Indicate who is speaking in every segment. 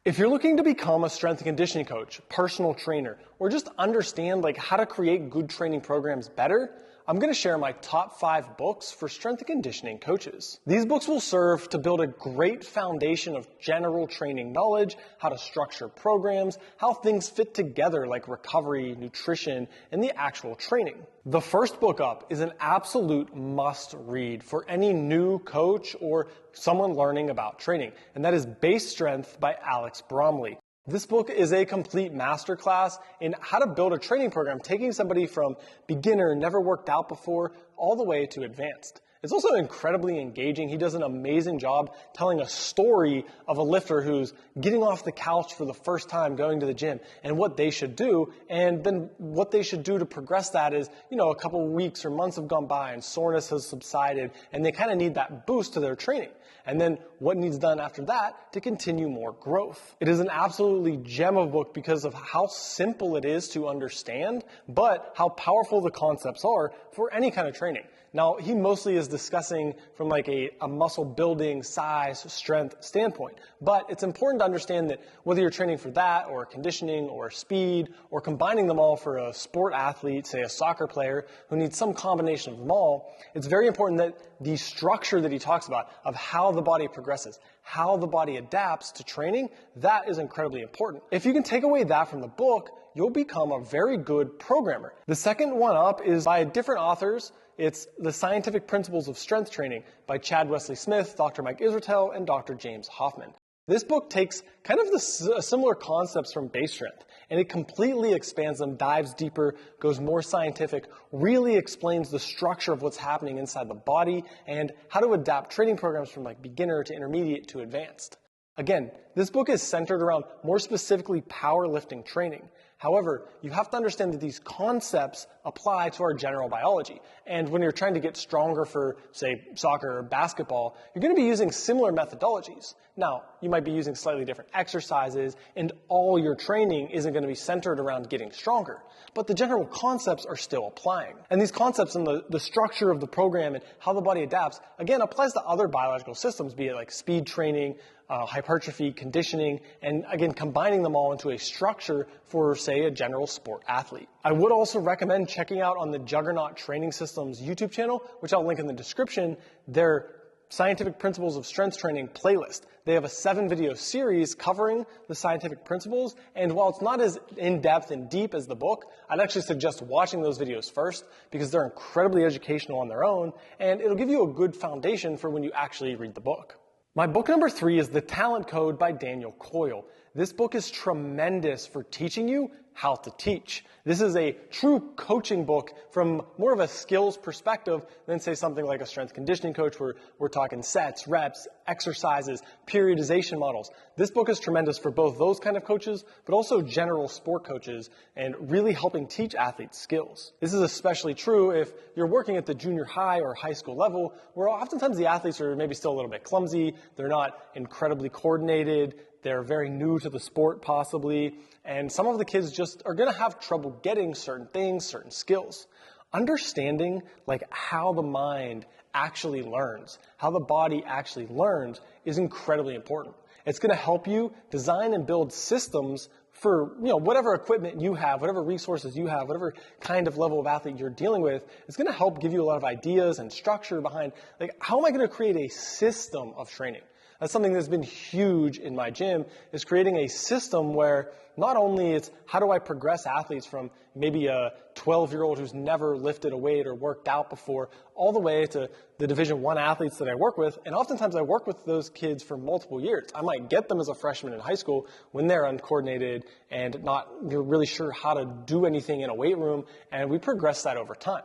Speaker 1: If you're looking to become a strength and conditioning coach, personal trainer, or just understand how to create good training programs better, I'm going to share my top 5 books for strength and conditioning coaches. These books will serve to build a great foundation of general training knowledge, how to structure programs, how things fit together like recovery, nutrition, and the actual training. The first book up is an absolute must read for any new coach or someone learning about training, and that is Bast Strength by Alex Bromley. This book is a complete masterclass in how to build a training program, taking somebody from beginner, never worked out before, all the way to advanced. It's also incredibly engaging. He does an amazing job telling a story of a lifter who's getting off the couch for the first time going to the gym and what they should do. And then what they should do to progress that is, a couple of weeks or months have gone by and soreness has subsided and they kind of need that boost to their training. And then what needs done after that to continue more growth. It is an absolutely gem of a book because of how simple it is to understand, but how powerful the concepts are for any kind of training. Now, he mostly is discussing from a muscle building, size, strength standpoint. But it's important to understand that whether you're training for that or conditioning or speed or combining them all for a sport athlete, say a soccer player who needs some combination of them all, it's very important that the structure that he talks about of how the body progresses, how the body adapts to training, that is incredibly important. If you can take away that from the book, you'll become a very good programmer. The second one up is by different authors. It's The Scientific Principles of Strength Training by Chad Wesley Smith, Dr. Mike Israetel, and Dr. James Hoffman. This book takes kind of the similar concepts from Bast Strength, and it completely expands them, dives deeper, goes more scientific, really explains the structure of what's happening inside the body and how to adapt training programs from beginner to intermediate to advanced. Again, this book is centered around more specifically powerlifting training. However, you have to understand that these concepts apply to our general biology. And when you're trying to get stronger for, say, soccer or basketball, you're going to be using similar methodologies. Now, you might be using slightly different exercises, and all your training isn't going to be centered around getting stronger. But the general concepts are still applying. And these concepts and the structure of the program and how the body adapts, again, applies to other biological systems, be it speed training, hypertrophy, conditioning, and again, combining them all into a structure for, say, a general sport athlete. I would also recommend checking out on the Juggernaut Training Systems YouTube channel, which I'll link in the description, their Scientific Principles of Strength Training playlist. They have a 7-video series covering the scientific principles, and while it's not as in-depth and deep as the book, I'd actually suggest watching those videos first because they're incredibly educational on their own, and it'll give you a good foundation for when you actually read the book. My book number 3 is The Talent Code by Daniel Coyle. This book is tremendous for teaching you how to teach. This is a true coaching book from more of a skills perspective than, say, something like a strength conditioning coach where we're talking sets, reps, exercises, periodization models. This book is tremendous for both those kind of coaches, but also general sport coaches and really helping teach athletes skills. This is especially true if you're working at the junior high or high school level, where oftentimes the athletes are maybe still a little bit clumsy, they're not incredibly coordinated, they're very new to the sport possibly, and some of the kids just are going to have trouble getting certain things, certain skills. Understanding how the mind actually learns, how the body actually learns is incredibly important. It's going to help you design and build systems for whatever equipment you have, whatever resources you have, whatever kind of level of athlete you're dealing with. It's going to help give you a lot of ideas and structure behind how am I going to create a system of training. That's something that's been huge in my gym, is creating a system where not only it's how do I progress athletes from maybe a 12-year-old who's never lifted a weight or worked out before, all the way to the Division I athletes that I work with. And oftentimes I work with those kids for multiple years. I might get them as a freshman in high school when they're uncoordinated and not really sure how to do anything in a weight room, and we progress that over time.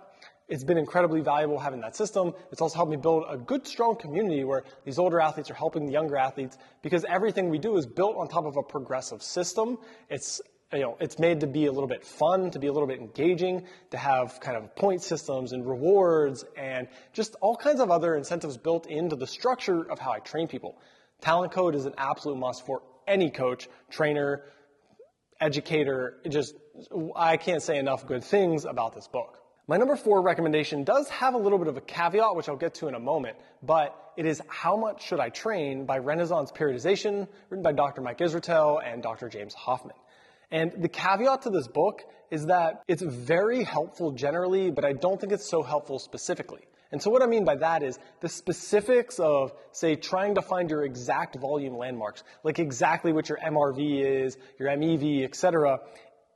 Speaker 1: It's been incredibly valuable having that system. It's also helped me build a good, strong community where these older athletes are helping the younger athletes because everything we do is built on top of a progressive system. It's made to be a little bit fun, to be a little bit engaging, to have kind of point systems and rewards and just all kinds of other incentives built into the structure of how I train people. Talent Code is an absolute must for any coach, trainer, educator. I can't say enough good things about this book. My number 4 recommendation does have a little bit of a caveat, which I'll get to in a moment, but it is How Much Should I Train by Renaissance Periodization, written by Dr. Mike Israetel and Dr. James Hoffman. And the caveat to this book is that it's very helpful generally, but I don't think it's so helpful specifically. And so what I mean by that is the specifics of, say, trying to find your exact volume landmarks, like exactly what your MRV is, your MEV, etc.,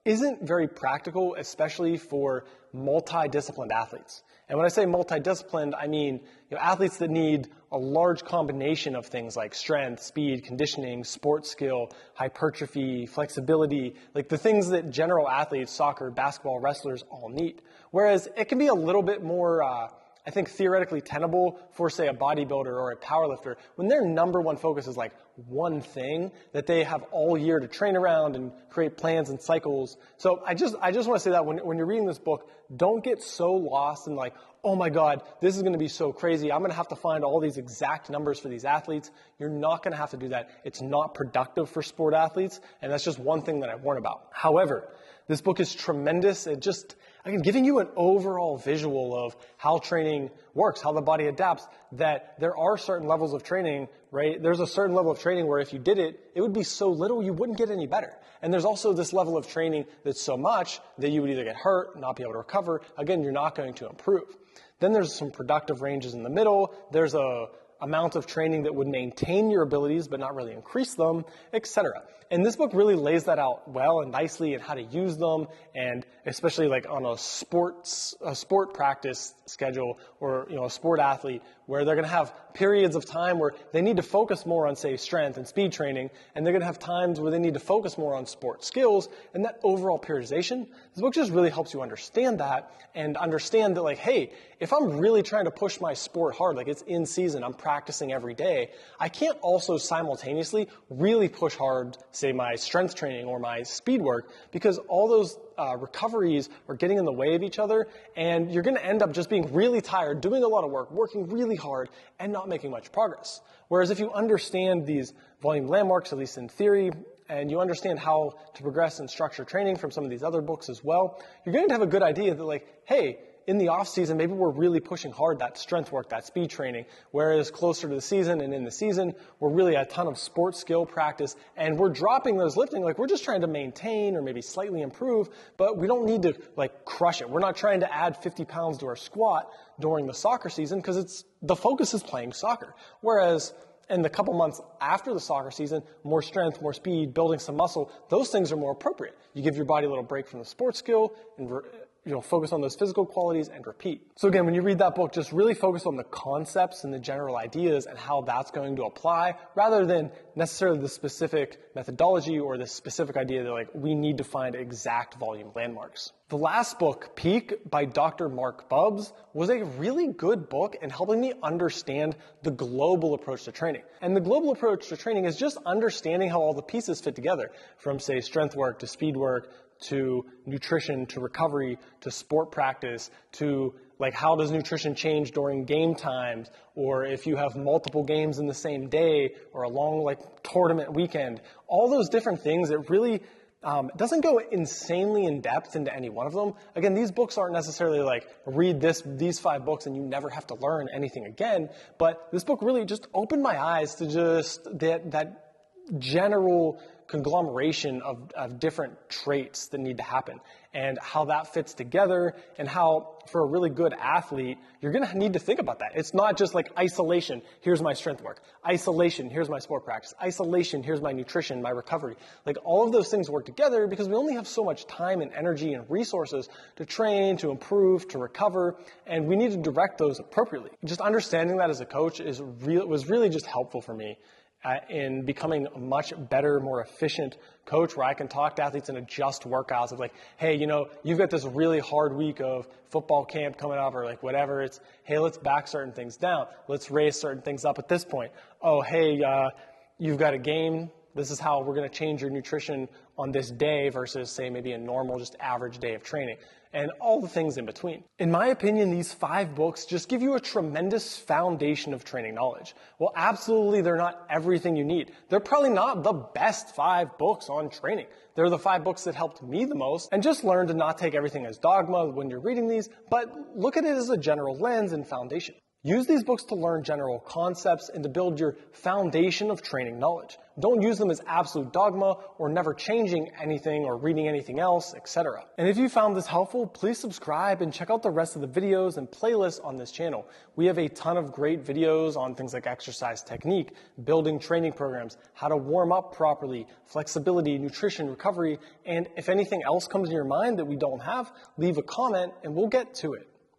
Speaker 1: isn't very practical, especially for multidisciplined athletes. And when I say multidisciplined, I mean athletes that need a large combination of things like strength, speed, conditioning, sports skill, hypertrophy, flexibility, like the things that general athletes, soccer, basketball, wrestlers all need. Whereas it can be a little bit more I think theoretically tenable for, say, a bodybuilder or a powerlifter when their number one focus is like one thing that they have all year to train around and create plans and cycles. So I just want to say that when you're reading this book, don't get so lost in like, oh my God, this is going to be so crazy. I'm going to have to find all these exact numbers for these athletes. You're not going to have to do that. It's not productive for sport athletes. And that's just one thing that I warn about. However, this book is tremendous. Again, giving you an overall visual of how training works, how the body adapts, that there are certain levels of training, right? There's a certain level of training where if you did it, it would be so little you wouldn't get any better. And there's also this level of training that's so much that you would either get hurt, not be able to recover. Again, you're not going to improve. Then there's some productive ranges in the middle. There's a amount of training that would maintain your abilities but not really increase them, etc. And this book really lays that out well and nicely and how to use them, and especially like on a sport practice schedule or a sport athlete where they're going to have periods of time where they need to focus more on, say, strength and speed training, and they're going to have times where they need to focus more on sport skills, and that overall periodization, this book just really helps you understand that and understand that, like, hey, if I'm really trying to push my sport hard, like it's in season, I'm practicing every day, I can't also simultaneously really push hard, say, my strength training or my speed work, because all those recoveries are getting in the way of each other, and you're going to end up just being really tired, doing a lot of work, working really hard, and not making much progress. Whereas if you understand these volume landmarks, at least in theory, and you understand how to progress and structure training from some of these other books as well, you're going to have a good idea that, like, hey, in the off season, maybe we're really pushing hard that strength work, that speed training, whereas closer to the season and in the season, we're really a ton of sports skill practice, and we're dropping those lifting, like we're just trying to maintain or maybe slightly improve, but we don't need to like crush it. We're not trying to add 50 pounds to our squat during the soccer season because the focus is playing soccer. Whereas in the couple months after the soccer season, more strength, more speed, building some muscle, those things are more appropriate. You give your body a little break from the sports skill and focus on those physical qualities and repeat. So again, when you read that book, just really focus on the concepts and the general ideas and how that's going to apply, rather than necessarily the specific methodology or the specific idea that like we need to find exact volume landmarks. The last book, Peak by Dr. Mark Bubbs, was a really good book in helping me understand the global approach to training. And the global approach to training is just understanding how all the pieces fit together, from, say, strength work to speed work, to nutrition, to recovery, to sport practice, to like how does nutrition change during game times, or if you have multiple games in the same day, or a long like tournament weekend. All those different things, it really doesn't go insanely in depth into any one of them. Again, these books aren't necessarily like read these 5 books and you never have to learn anything again, but this book really just opened my eyes to just that general conglomeration of different traits that need to happen and how that fits together, and how for a really good athlete, you're going to need to think about that. It's not just like isolation, here's my strength work. Isolation, here's my sport practice. Isolation, here's my nutrition, my recovery. Like all of those things work together because we only have so much time and energy and resources to train, to improve, to recover, and we need to direct those appropriately. Just understanding that as a coach was really just helpful for me in becoming a much better, more efficient coach, where I can talk to athletes and adjust workouts of like, hey, you've got this really hard week of football camp coming up, or like whatever. It's, hey, let's back certain things down. Let's raise certain things up at this point. Oh, hey, you've got a game This is how we're going to change your nutrition on this day versus, say, maybe a normal, just average day of training, and all the things in between. In my opinion, these 5 books just give you a tremendous foundation of training knowledge. Well, absolutely, they're not everything you need. They're probably not the best 5 books on training. They're the 5 books that helped me the most, and just learn to not take everything as dogma when you're reading these, but look at it as a general lens and foundation. Use these books to learn general concepts and to build your foundation of training knowledge. Don't use them as absolute dogma or never changing anything or reading anything else, etc. And if you found this helpful, please subscribe and check out the rest of the videos and playlists on this channel. We have a ton of great videos on things like exercise technique, building training programs, how to warm up properly, flexibility, nutrition, recovery, and if anything else comes to your mind that we don't have, leave a comment and we'll get to it.